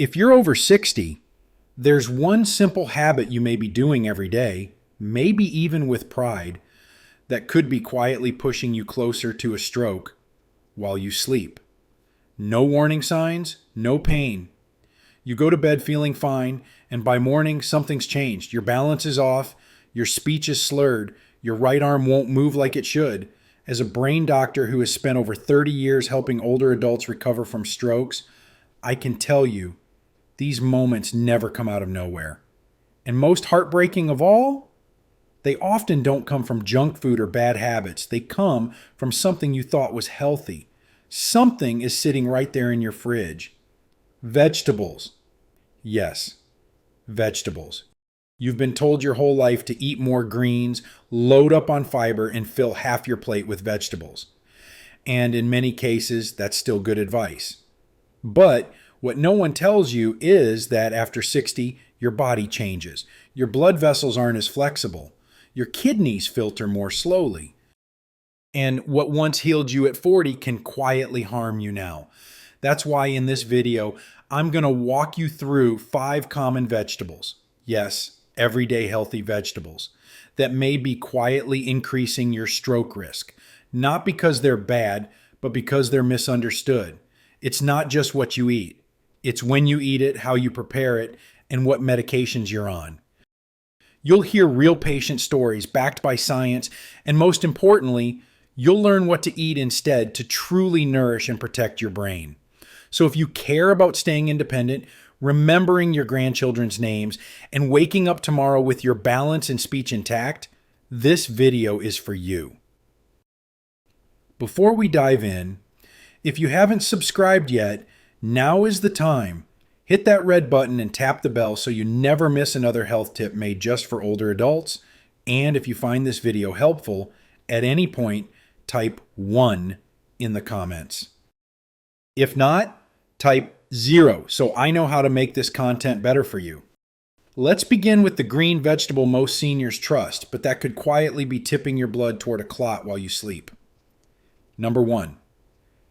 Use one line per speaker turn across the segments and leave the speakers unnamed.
If you're over 60, there's one simple habit you may be doing every day, maybe even with pride, that could be quietly pushing you closer to a stroke while you sleep. No warning signs, no pain. You go to bed feeling fine, and by morning, something's changed. Your balance is off, your speech is slurred, your right arm won't move like it should. As a brain doctor who has spent over 30 years helping older adults recover from strokes, I can tell you, these moments never come out of nowhere. And most heartbreaking of all, they often don't come from junk food or bad habits. They come from something you thought was healthy. Something is sitting right there in your fridge. Vegetables. Yes, vegetables. You've been told your whole life to eat more greens, load up on fiber, and fill half your plate with vegetables. And in many cases, that's still good advice. But what no one tells you is that after 60, your body changes. Your blood vessels aren't as flexible. Your kidneys filter more slowly. And what once healed you at 40 can quietly harm you now. That's why in this video, I'm going to walk you through 5 common vegetables. Yes, everyday healthy vegetables that may be quietly increasing your stroke risk. Not because they're bad, but because they're misunderstood. It's not just what you eat. It's when you eat it, how you prepare it, and what medications you're on. You'll hear real patient stories backed by science, and most importantly, you'll learn what to eat instead to truly nourish and protect your brain. So if you care about staying independent, remembering your grandchildren's names, and waking up tomorrow with your balance and speech intact, this video is for you. Before we dive in, if you haven't subscribed yet, now is the time. Hit that red button and tap the bell so you never miss another health tip made just for older adults. And if you find this video helpful, at any point, type 1 in the comments. If not, type 0 so I know how to make this content better for you. Let's begin with the green vegetable most seniors trust, but that could quietly be tipping your blood toward a clot while you sleep. Number 1,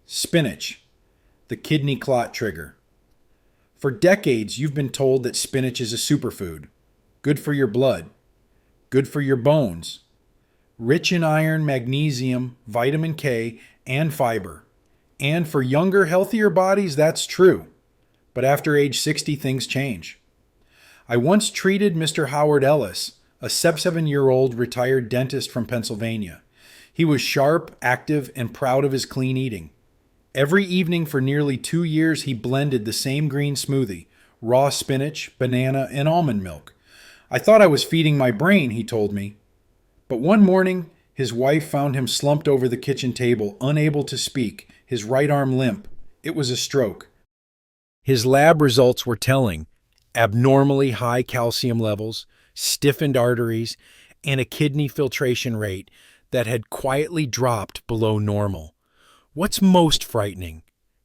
spinach, the kidney clot trigger. For decades, you've been told that spinach is a superfood, good for your blood, good for your bones, rich in iron, magnesium, vitamin K, and fiber. And for younger, healthier bodies, that's true. But after age 60, things change. I once treated Mr. Howard Ellis, a 77-year-old retired dentist from Pennsylvania. He was sharp, active, and proud of his clean eating. Every evening for nearly 2 years, he blended the same green smoothie, raw spinach, banana, and almond milk. I thought I was feeding my brain, he told me. But one morning, his wife found him slumped over the kitchen table, unable to speak, his right arm limp. It was a stroke. His lab results were telling: abnormally high calcium levels, stiffened arteries, and a kidney filtration rate that had quietly dropped below normal. What's most frightening?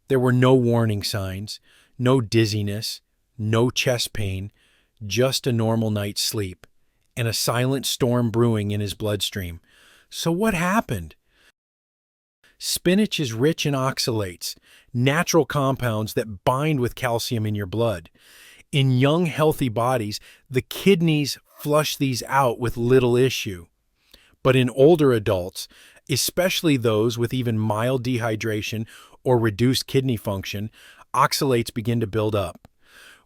There were no warning signs, no dizziness, no chest pain, just a normal night's sleep, and a silent storm brewing in his bloodstream. So what happened? Spinach is rich in oxalates, natural compounds that bind with calcium in your blood. In young, healthy bodies, the kidneys flush these out with little issue. But in older adults, especially those with even mild dehydration or reduced kidney function, oxalates begin to build up.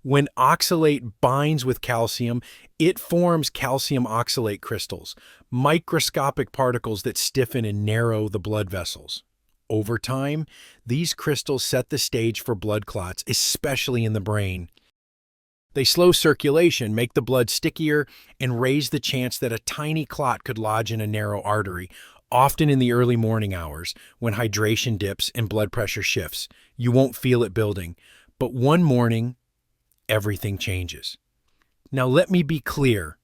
When oxalate binds with calcium, it forms calcium oxalate crystals, microscopic particles that stiffen and narrow the blood vessels. Over time, these crystals set the stage for blood clots, especially in the brain. They slow circulation, make the blood stickier, and raise the chance that a tiny clot could lodge in a narrow artery, often in the early morning hours when hydration dips and blood pressure shifts. You won't feel it building, but one morning, everything changes. Now let me be clear.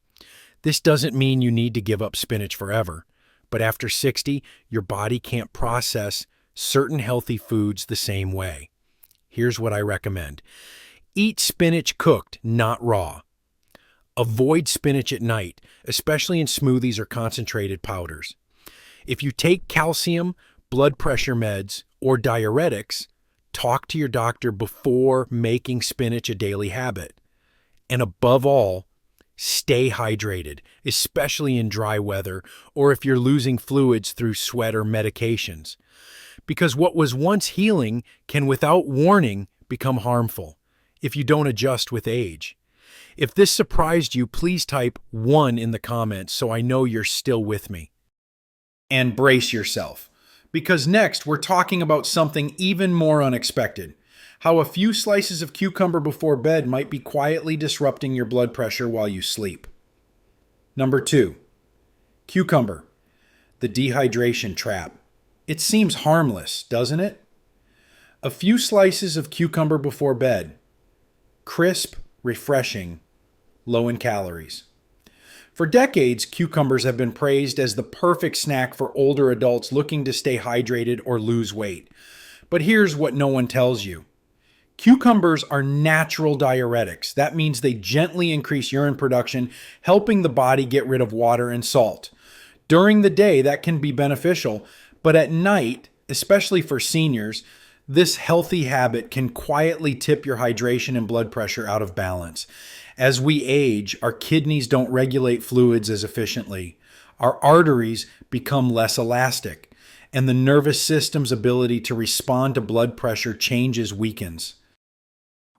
This doesn't mean you need to give up spinach forever, but after 60, your body can't process certain healthy foods the same way. Here's what I recommend. Eat spinach cooked, not raw. Avoid spinach at night, especially in smoothies or concentrated powders. If you take calcium, blood pressure meds, or diuretics, talk to your doctor before making spinach a daily habit. And above all, stay hydrated, especially in dry weather or if you're losing fluids through sweat or medications. Because what was once healing can, without warning, become harmful if you don't adjust with age. If this surprised you, please type 1 in the comments so I know you're still with me. And brace yourself, because next we're talking about something even more unexpected. How a few slices of cucumber before bed might be quietly disrupting your blood pressure while you sleep. Number 2. Cucumber. The dehydration trap. It seems harmless, doesn't it? A few slices of cucumber before bed. Crisp, refreshing, low in calories. For decades, cucumbers have been praised as the perfect snack for older adults looking to stay hydrated or lose weight. But here's what no one tells you. Cucumbers are natural diuretics. That means they gently increase urine production, helping the body get rid of water and salt. During the day, that can be beneficial, but at night, especially for seniors, this healthy habit can quietly tip your hydration and blood pressure out of balance. As we age, our kidneys don't regulate fluids as efficiently. Our arteries become less elastic, and the nervous system's ability to respond to blood pressure changes weakens.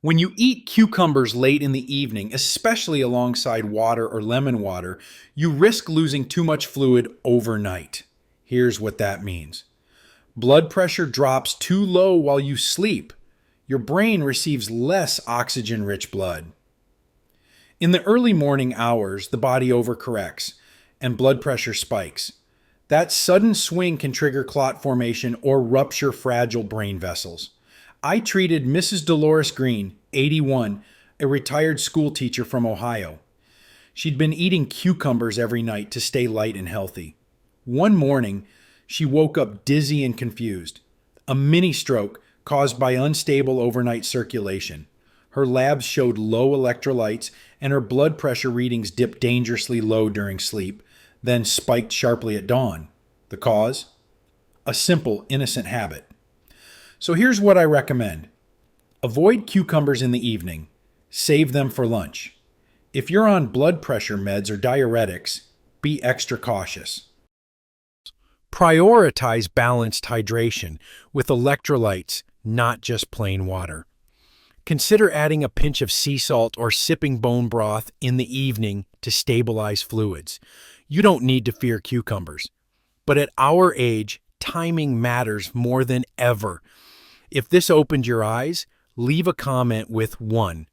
When you eat cucumbers late in the evening, especially alongside water or lemon water, you risk losing too much fluid overnight. Here's what that means. Blood pressure drops too low while you sleep. Your brain receives less oxygen-rich blood. In the early morning hours, the body overcorrects and blood pressure spikes. That sudden swing can trigger clot formation or rupture fragile brain vessels. I treated Mrs. Dolores Green, 81, a retired school teacher from Ohio. She'd been eating cucumbers every night to stay light and healthy. One morning, she woke up dizzy and confused. A mini stroke caused by unstable overnight circulation. Her labs showed low electrolytes and her blood pressure readings dipped dangerously low during sleep, then spiked sharply at dawn. The cause? A simple, innocent habit. So here's what I recommend. Avoid cucumbers in the evening. Save them for lunch. If you're on blood pressure meds or diuretics, be extra cautious. Prioritize balanced hydration with electrolytes, not just plain water. Consider adding a pinch of sea salt or sipping bone broth in the evening to stabilize fluids. You don't need to fear cucumbers. But at our age, timing matters more than ever. If this opened your eyes, leave a comment with 1.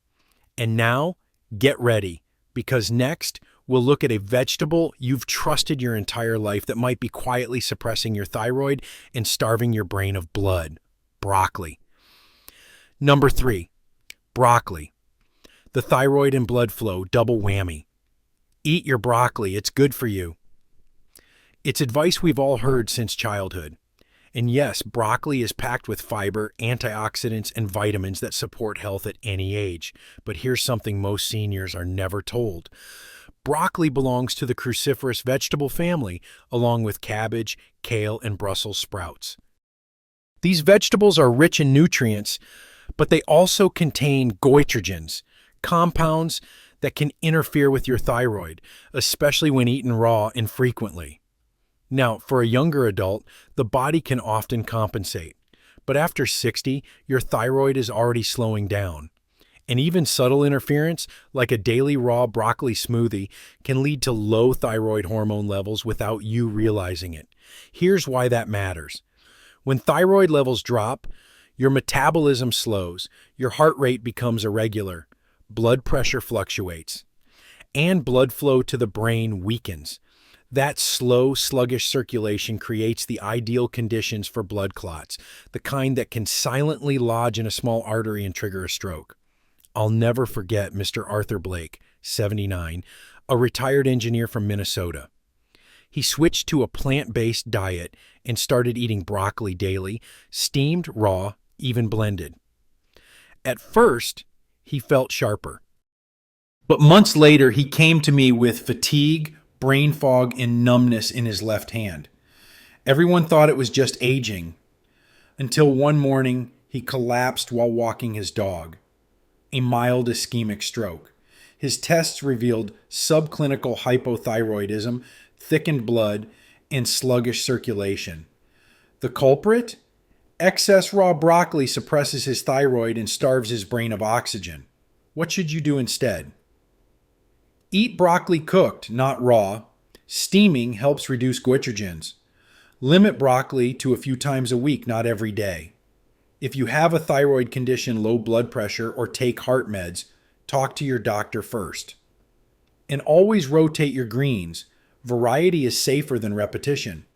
And now, get ready, because next, we'll look at a vegetable you've trusted your entire life that might be quietly suppressing your thyroid and starving your brain of blood. Broccoli. Number 3, broccoli. The thyroid and blood flow, double whammy. Eat your broccoli, it's good for you. It's advice we've all heard since childhood. And yes, broccoli is packed with fiber, antioxidants, and vitamins that support health at any age. But here's something most seniors are never told. Broccoli belongs to the cruciferous vegetable family, along with cabbage, kale, and Brussels sprouts. These vegetables are rich in nutrients, but they also contain goitrogens, compounds that can interfere with your thyroid, especially when eaten raw and frequently. Now, for a younger adult, the body can often compensate, but after 60, your thyroid is already slowing down. And even subtle interference, like a daily raw broccoli smoothie, can lead to low thyroid hormone levels without you realizing it. Here's why that matters. When thyroid levels drop, your metabolism slows, your heart rate becomes irregular, blood pressure fluctuates, and blood flow to the brain weakens. That slow, sluggish circulation creates the ideal conditions for blood clots, the kind that can silently lodge in a small artery and trigger a stroke. I'll never forget Mr. Arthur Blake, 79, a retired engineer from Minnesota. He switched to a plant-based diet and started eating broccoli daily, steamed, raw, even blended. At first, he felt sharper. But months later, he came to me with fatigue, brain fog, and numbness in his left hand. Everyone thought it was just aging, until one morning He collapsed while walking his dog. A mild ischemic stroke. His tests revealed subclinical hypothyroidism, thickened blood, and sluggish circulation. The culprit? Excess raw broccoli suppresses his thyroid and starves his brain of oxygen. What should you do instead? Eat broccoli cooked, not raw. Steaming helps reduce goitrogens. Limit broccoli to a few times a week, not every day. If you have a thyroid condition, low blood pressure, or take heart meds, talk to your doctor first. And always rotate your greens. Variety is safer than repetition.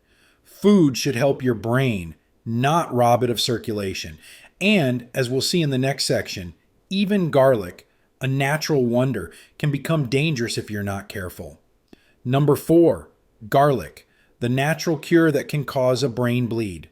Food should help your brain, not rob it of circulation. And, as we'll see in the next section, even garlic, a natural wonder, can become dangerous if you're not careful. Number 4, garlic, the natural cure that can cause a brain bleed.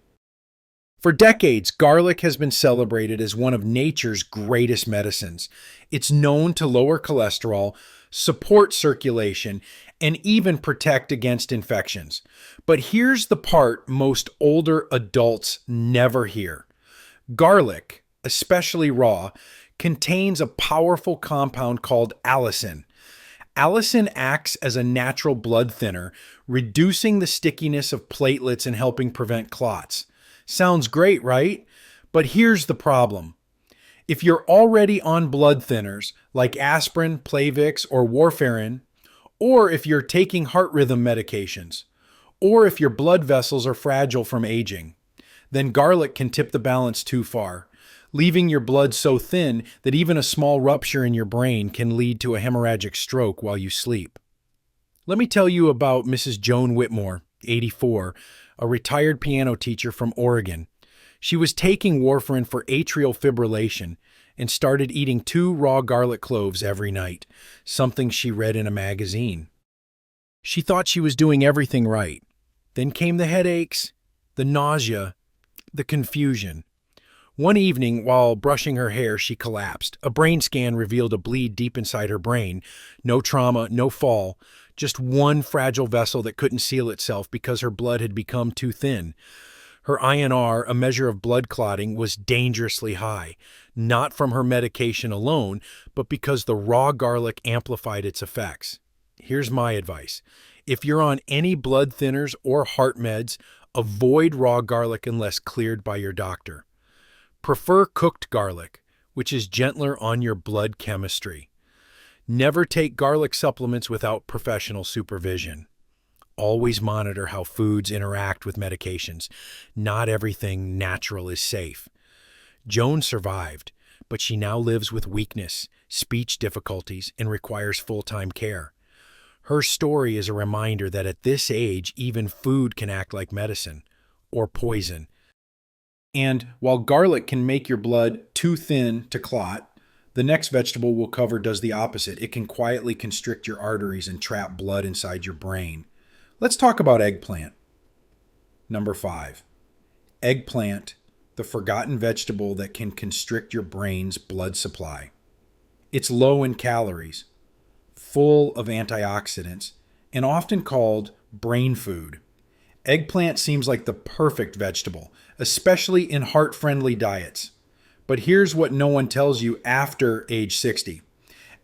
For decades, garlic has been celebrated as one of nature's greatest medicines. It's known to lower cholesterol, support circulation, and even protect against infections. But here's the part most older adults never hear. Garlic, especially raw, contains a powerful compound called allicin. Allicin acts as a natural blood thinner, reducing the stickiness of platelets and helping prevent clots. Sounds great, right? But here's the problem. If you're already on blood thinners like aspirin, Plavix, or warfarin, or if you're taking heart rhythm medications, or if your blood vessels are fragile from aging, then garlic can tip the balance too far, leaving your blood so thin that even a small rupture in your brain can lead to a hemorrhagic stroke while you sleep. Let me tell you about Mrs. Joan Whitmore, 84, a retired piano teacher from Oregon. She was taking warfarin for atrial fibrillation and started eating 2 raw garlic cloves every night, something she read in a magazine. She thought she was doing everything right. Then came the headaches, the nausea, the confusion. One evening, while brushing her hair, she collapsed. A brain scan revealed a bleed deep inside her brain. No trauma, no fall, just one fragile vessel that couldn't seal itself because her blood had become too thin. Her INR, a measure of blood clotting, was dangerously high, not from her medication alone, but because the raw garlic amplified its effects. Here's my advice. If you're on any blood thinners or heart meds, avoid raw garlic unless cleared by your doctor. Prefer cooked garlic, which is gentler on your blood chemistry. Never take garlic supplements without professional supervision. Always monitor how foods interact with medications. Not everything natural is safe. Joan survived, but she now lives with weakness, speech difficulties, and requires full-time care. Her story is a reminder that at this age, even food can act like medicine or poison. And while garlic can make your blood too thin to clot, the next vegetable we'll cover does the opposite. It can quietly constrict your arteries and trap blood inside your brain. Let's talk about eggplant. Number 5. Eggplant, the forgotten vegetable that can constrict your brain's blood supply. It's low in calories, full of antioxidants, and often called brain food. Eggplant seems like the perfect vegetable, especially in heart-friendly diets. But here's what no one tells you after age 60.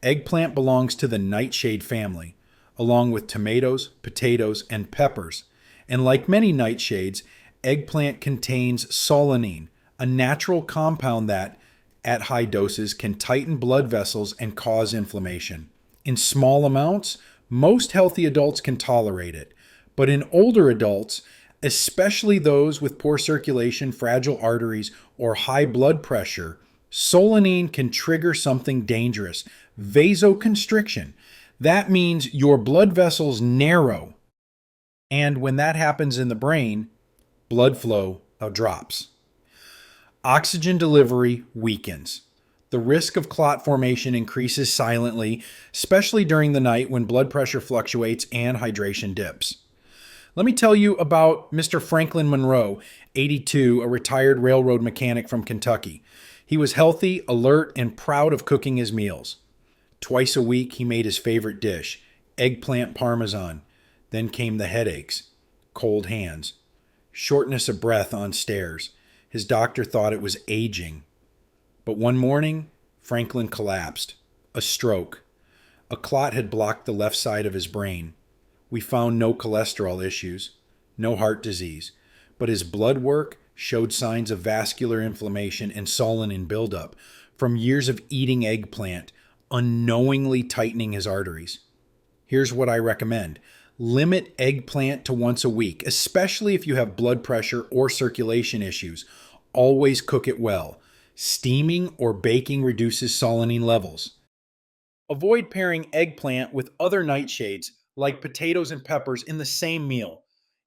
Eggplant belongs to the nightshade family, along with tomatoes, potatoes, and peppers. And like many nightshades, eggplant contains solanine, a natural compound that, at high doses, can tighten blood vessels and cause inflammation. In small amounts, most healthy adults can tolerate it. But in older adults, especially those with poor circulation, fragile arteries, or high blood pressure, solanine can trigger something dangerous, vasoconstriction. That means your blood vessels narrow. And when that happens in the brain, blood flow drops. Oxygen delivery weakens. The risk of clot formation increases silently, especially during the night when blood pressure fluctuates and hydration dips. Let me tell you about Mr. Franklin Monroe, 82, a retired railroad mechanic from Kentucky. He was healthy, alert, and proud of cooking his meals. Twice a week, he made his favorite dish, eggplant parmesan. Then came the headaches, cold hands, shortness of breath on stairs, His doctor thought it was aging. But one morning, Franklin collapsed. A stroke. A clot had blocked the left side of his brain. We found no cholesterol issues, no heart disease, but his blood work showed signs of vascular inflammation and solonin buildup from years of eating eggplant, unknowingly tightening his arteries. Here's what I recommend. Limit eggplant to once a week, especially if you have blood pressure or circulation issues. Always cook it well. Steaming or baking reduces solonin levels. Avoid pairing eggplant with other nightshades like potatoes and peppers in the same meal.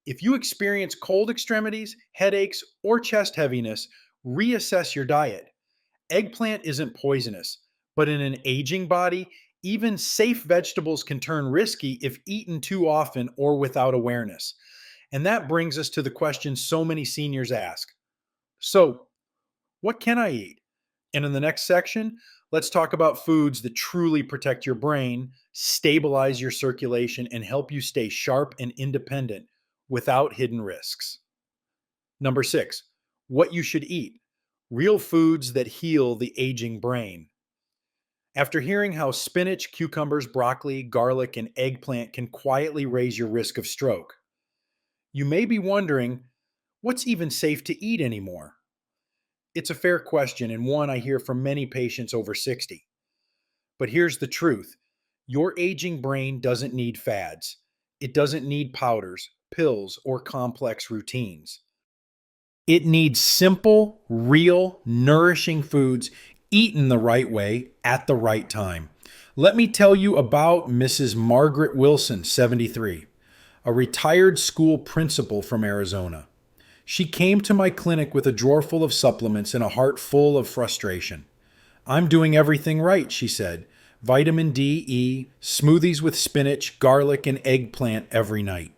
If you experience cold extremities, headaches, or chest heaviness, reassess your diet. Eggplant isn't poisonous, but in an aging body, even safe vegetables can turn risky if eaten too often or without awareness. And that brings us to the question so many seniors ask. So, what can I eat? And in the next section, let's talk about foods that truly protect your brain, stabilize your circulation, and help you stay sharp and independent without hidden risks. Number 6, what you should eat. Real foods that heal the aging brain. After hearing how spinach, cucumbers, broccoli, garlic, and eggplant can quietly raise your risk of stroke, you may be wondering, what's even safe to eat anymore? It's a fair question and one I hear from many patients over 60. But here's the truth. Your aging brain doesn't need fads. It doesn't need powders, pills, or complex routines. It needs simple, real, nourishing foods eaten the right way at the right time. Let me tell you about Mrs. Margaret Wilson, 73, a retired school principal from Arizona. She came to my clinic with a drawer full of supplements and a heart full of frustration. I'm doing everything right, she said. Vitamin D, E, smoothies with spinach, garlic, and eggplant every night.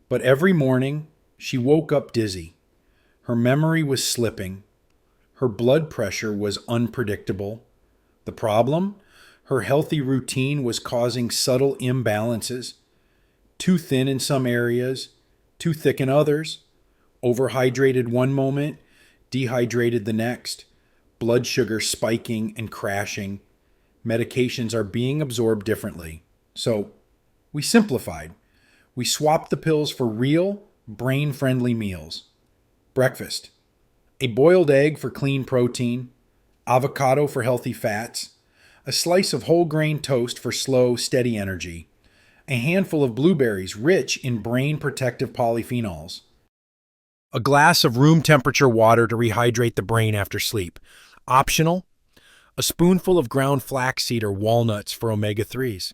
But every morning, she woke up dizzy. Her memory was slipping. Her blood pressure was unpredictable. The problem? Her healthy routine was causing subtle imbalances. Too thin in some areas, too thick in others. Overhydrated one moment, dehydrated the next. Blood sugar spiking and crashing. Medications are being absorbed differently. So, we simplified. We swapped the pills for real, brain-friendly meals. Breakfast. A boiled egg for clean protein. Avocado for healthy fats. A slice of whole grain toast for slow, steady energy. A handful of blueberries rich in brain-protective polyphenols. A glass of room temperature water to rehydrate the brain after sleep. Optional, a spoonful of ground flaxseed or walnuts for omega-3s.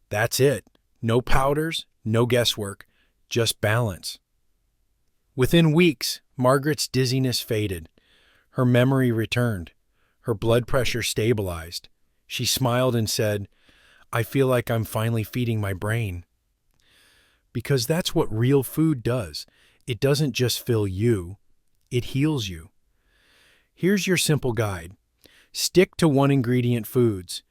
That's it. No powders, no guesswork, just balance. Within weeks, Margaret's dizziness faded. Her memory returned. Her blood pressure stabilized. She smiled and said, I feel like I'm finally feeding my brain. Because that's what real food does. It doesn't just fill you, it heals you. Here's your simple guide. Stick to one-ingredient foods.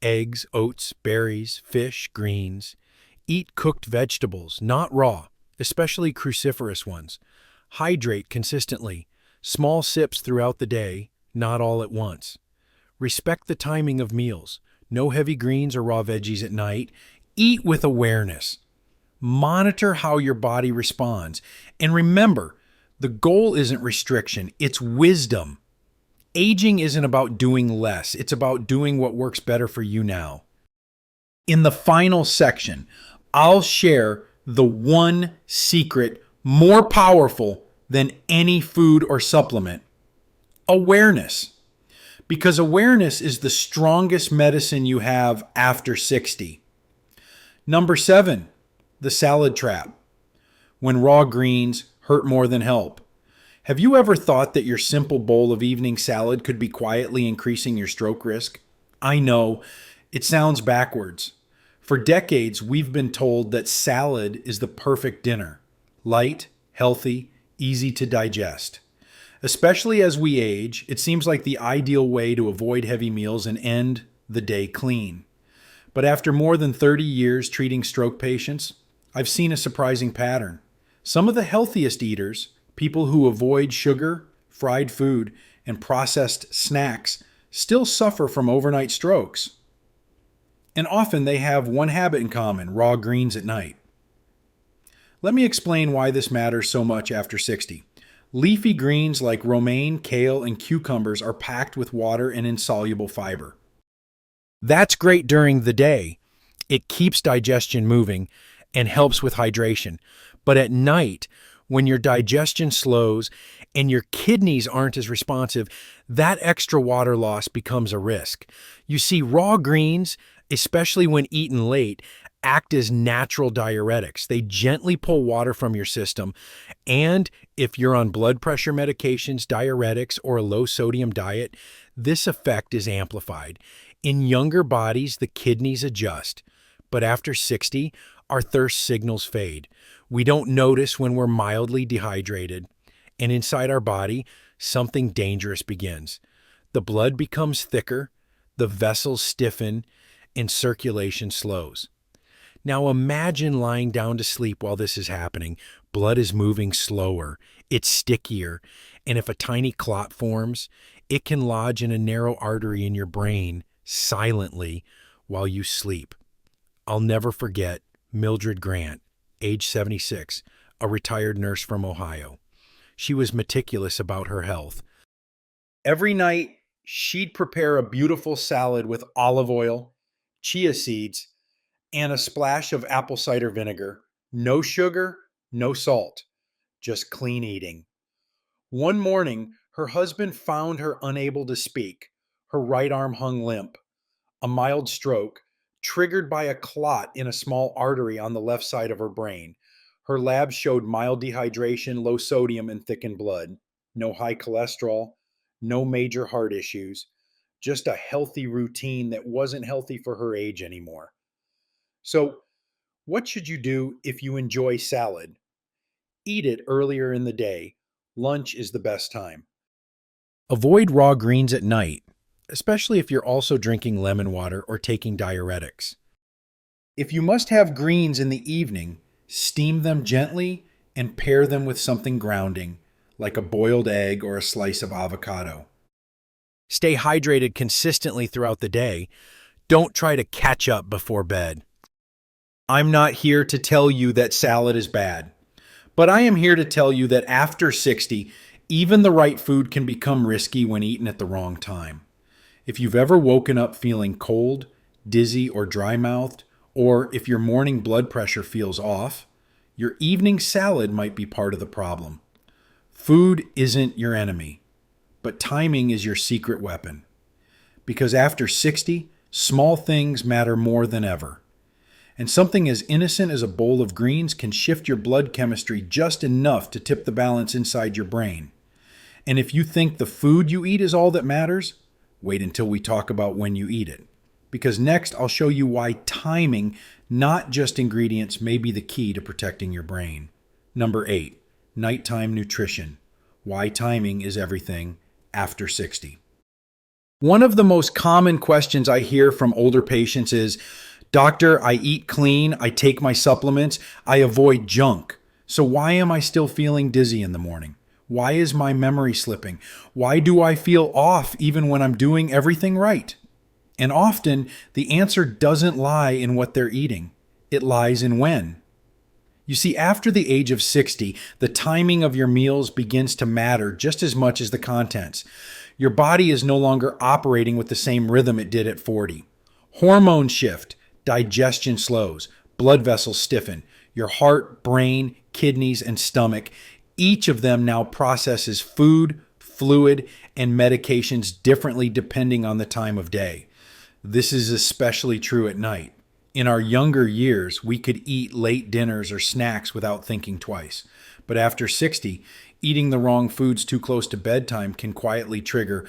Eggs, oats, berries, fish, greens. Eat cooked vegetables, not raw, especially cruciferous ones. Hydrate consistently. Small sips throughout the day, not all at once. Respect the timing of meals. No heavy greens or raw veggies at night. Eat with awareness. Monitor how your body responds. And remember, the goal isn't restriction, it's wisdom. Aging isn't about doing less, it's about doing what works better for you now. In the final section, I'll share the one secret more powerful than any food or supplement. Awareness. Because awareness is the strongest medicine you have after 60. Number 7. The salad trap. When raw greens hurt more than help. Have you ever thought that your simple bowl of evening salad could be quietly increasing your stroke risk? I know, it sounds backwards. For decades, we've been told that salad is the perfect dinner. Light, healthy, easy to digest. Especially as we age, it seems like the ideal way to avoid heavy meals and end the day clean. But after more than 30 years treating stroke patients, I've seen a surprising pattern. Some of the healthiest eaters, people who avoid sugar, fried food, and processed snacks still suffer from overnight strokes. And often they have one habit in common: raw greens at night. Let me explain why this matters so much after 60. Leafy greens like romaine, kale, and cucumbers are packed with water and insoluble fiber. That's great during the day. It keeps digestion moving and helps with hydration. But at night, when your digestion slows and your kidneys aren't as responsive, that extra water loss becomes a risk. You see, raw greens, especially when eaten late, act as natural diuretics. They gently pull water from your system, and if you're on blood pressure medications, diuretics, or a low-sodium diet, this effect is amplified. In younger bodies, the kidneys adjust, but after 60, our thirst signals fade. We don't notice when we're mildly dehydrated, and inside our body, something dangerous begins. The blood becomes thicker, the vessels stiffen, and circulation slows. Now imagine lying down to sleep while this is happening. Blood is moving slower, it's stickier, and if a tiny clot forms, it can lodge in a narrow artery in your brain silently while you sleep. I'll never forget Mildred Grant, age 76, a retired nurse from Ohio. She was meticulous about her health. Every night, she'd prepare a beautiful salad with olive oil, chia seeds, and a splash of apple cider vinegar. No sugar, no salt, just clean eating. One morning, her husband found her unable to speak. Her right arm hung limp. A mild stroke, triggered by a clot in a small artery on the left side of her brain. Her labs showed mild dehydration, low sodium, and thickened blood. No high cholesterol, no major heart issues, just a healthy routine that wasn't healthy for her age anymore. So, what should you do if you enjoy salad? Eat it earlier in the day. Lunch is the best time. Avoid raw greens at night, especially if you're also drinking lemon water or taking diuretics. If you must have greens in the evening, steam them gently and pair them with something grounding, like a boiled egg or a slice of avocado. Stay hydrated consistently throughout the day. Don't try to catch up before bed. I'm not here to tell you that salad is bad, but I am here to tell you that after 60, even the right food can become risky when eaten at the wrong time. If you've ever woken up feeling cold, dizzy, or dry-mouthed, or if your morning blood pressure feels off, your evening salad might be part of the problem. Food isn't your enemy, but timing is your secret weapon. Because after 60, small things matter more than ever. And something as innocent as a bowl of greens can shift your blood chemistry just enough to tip the balance inside your brain. And if you think the food you eat is all that matters, wait until we talk about when you eat it. Because next I'll show you why timing, not just ingredients, may be the key to protecting your brain. Number 8, nighttime nutrition. Why timing is everything after 60. One of the most common questions I hear from older patients is, "Doctor, I eat clean, I take my supplements, I avoid junk. So why am I still feeling dizzy in the morning? Why is my memory slipping? Why do I feel off even when I'm doing everything right?" And often, the answer doesn't lie in what they're eating. It lies in when. You see, after the age of 60, the timing of your meals begins to matter just as much as the contents. Your body is no longer operating with the same rhythm it did at 40. Hormones shift, digestion slows, blood vessels stiffen. Your heart, brain, kidneys, and stomach, each of them now processes food, fluid, and medications differently depending on the time of day. This is especially true at night. In our younger years, we could eat late dinners or snacks without thinking twice. But after 60, eating the wrong foods too close to bedtime can quietly trigger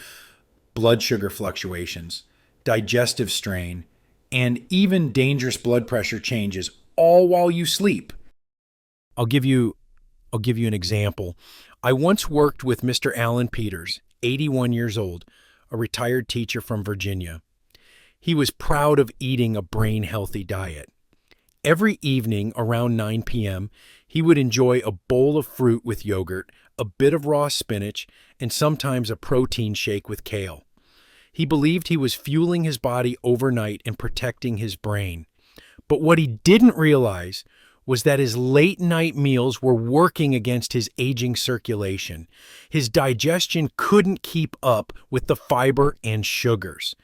blood sugar fluctuations, digestive strain, and even dangerous blood pressure changes, all while you sleep. I'll give you an example. I once worked with Mr. Alan Peters, 81 years old, a retired teacher from Virginia. He was proud of eating a brain-healthy diet. Every evening around 9 p.m., he would enjoy a bowl of fruit with yogurt, a bit of raw spinach, and sometimes a protein shake with kale. He believed he was fueling his body overnight and protecting his brain. But what he didn't realize was that his late-night meals were working against his aging circulation. His digestion couldn't keep up with the fiber and sugars.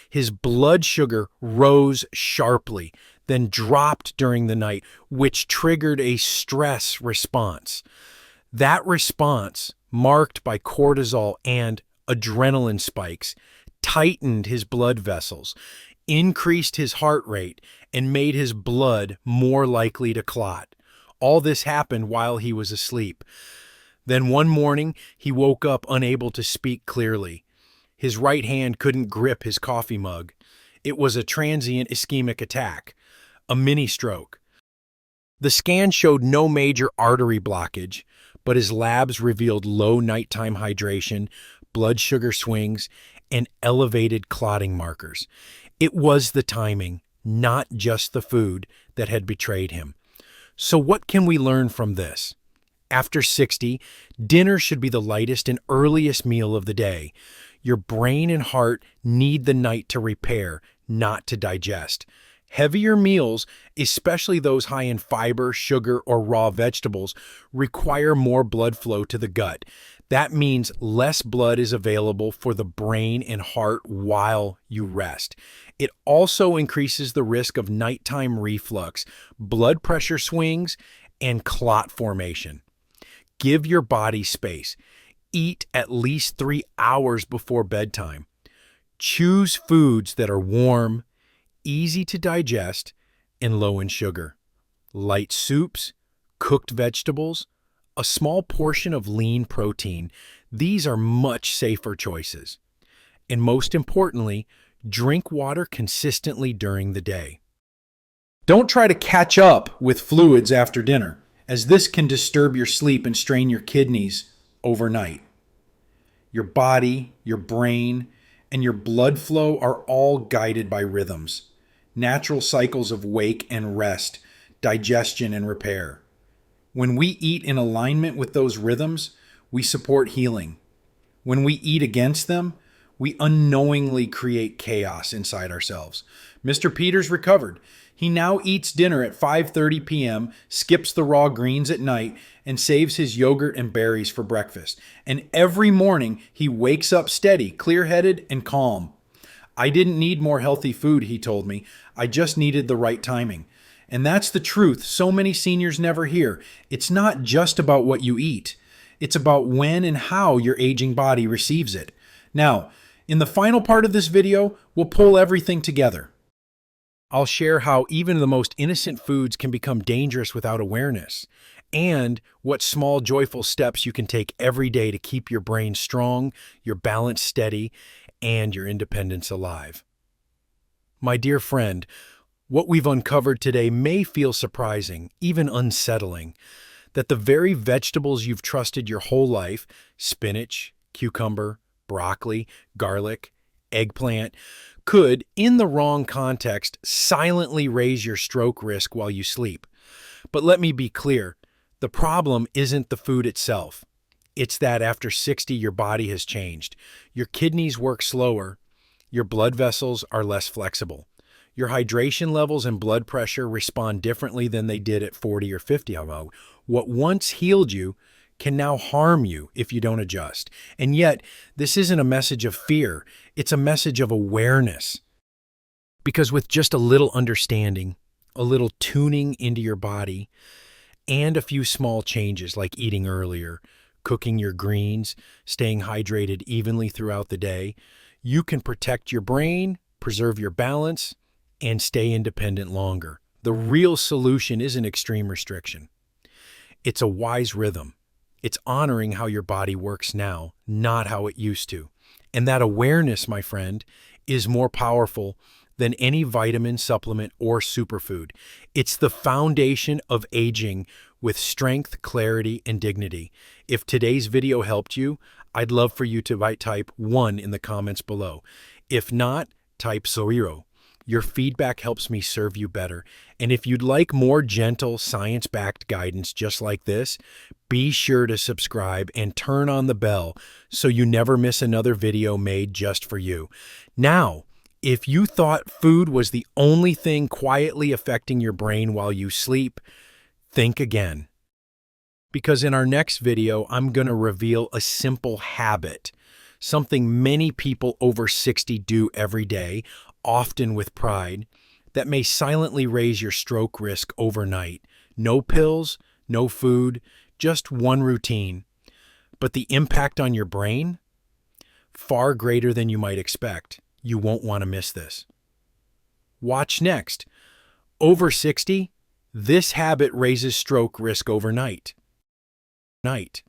His blood sugar rose sharply, then dropped during the night, which triggered a stress response. That response, marked by cortisol and adrenaline spikes, tightened his blood vessels, increased his heart rate, and made his blood more likely to clot. All this happened while he was asleep. Then one morning, he woke up unable to speak clearly. His right hand couldn't grip his coffee mug. It was a transient ischemic attack, a mini stroke. The scan showed no major artery blockage, but his labs revealed low nighttime hydration, blood sugar swings, and elevated clotting markers. It was the timing, not just the food, that had betrayed him. So what can we learn from this? After 60, dinner should be the lightest and earliest meal of the day. Your brain and heart need the night to repair, not to digest. Heavier meals, especially those high in fiber, sugar, or raw vegetables, require more blood flow to the gut. That means less blood is available for the brain and heart while you rest. It also increases the risk of nighttime reflux, blood pressure swings, and clot formation. Give your body space. Eat at least 3 hours before bedtime. Choose foods that are warm, easy to digest, and low in sugar. Light soups, cooked vegetables, a small portion of lean protein. These are much safer choices. And most importantly, drink water consistently during the day. Don't try to catch up with fluids after dinner, as this can disturb your sleep and strain your kidneys overnight. Your body, your brain, and your blood flow are all guided by rhythms, natural cycles of wake and rest, digestion and repair. When we eat in alignment with those rhythms, we support healing. When we eat against them, we unknowingly create chaos inside ourselves. Mr. Peters recovered. He now eats dinner at 5:30 p.m., skips the raw greens at night, and saves his yogurt and berries for breakfast. And every morning, he wakes up steady, clear-headed, and calm. I didn't need more healthy food, he told me. I just needed the right timing. And that's the truth so many seniors never hear. It's not just about what you eat. It's about when and how your aging body receives it. Now, in the final part of this video, we'll pull everything together. I'll share how even the most innocent foods can become dangerous without awareness, and what small joyful steps you can take every day to keep your brain strong, your balance steady, and your independence alive. My dear friend, what we've uncovered today may feel surprising, even unsettling, that the very vegetables you've trusted your whole life, spinach, cucumber, broccoli, garlic, eggplant, could, in the wrong context, silently raise your stroke risk while you sleep. But let me be clear, the problem isn't the food itself. It's that after 60, your body has changed. Your kidneys work slower, your blood vessels are less flexible. Your hydration levels and blood pressure respond differently than they did at 40 or 50. What once healed you can now harm you if you don't adjust. And yet, this isn't a message of fear. It's a message of awareness. Because with just a little understanding, a little tuning into your body, and a few small changes like eating earlier, cooking your greens, staying hydrated evenly throughout the day, you can protect your brain, preserve your balance, and stay independent longer. The real solution isn't extreme restriction. It's a wise rhythm. It's honoring how your body works now, not how it used to. And that awareness, my friend, is more powerful than any vitamin, supplement, or superfood. It's the foundation of aging with strength, clarity, and dignity. If today's video helped you, I'd love for you to type 1 in the comments below. If not, type 0. Your feedback helps me serve you better. And if you'd like more gentle, science-backed guidance just like this, be sure to subscribe and turn on the bell so you never miss another video made just for you. Now, if you thought food was the only thing quietly affecting your brain while you sleep, think again. Because in our next video, I'm going to reveal a simple habit, something many people over 60 do every day, often with pride, that may silently raise your stroke risk overnight. No pills, no food, just one routine. But the impact on your brain? Far greater than you might expect. You won't want to miss this. Watch next. Over 60, this habit raises stroke risk overnight. Night.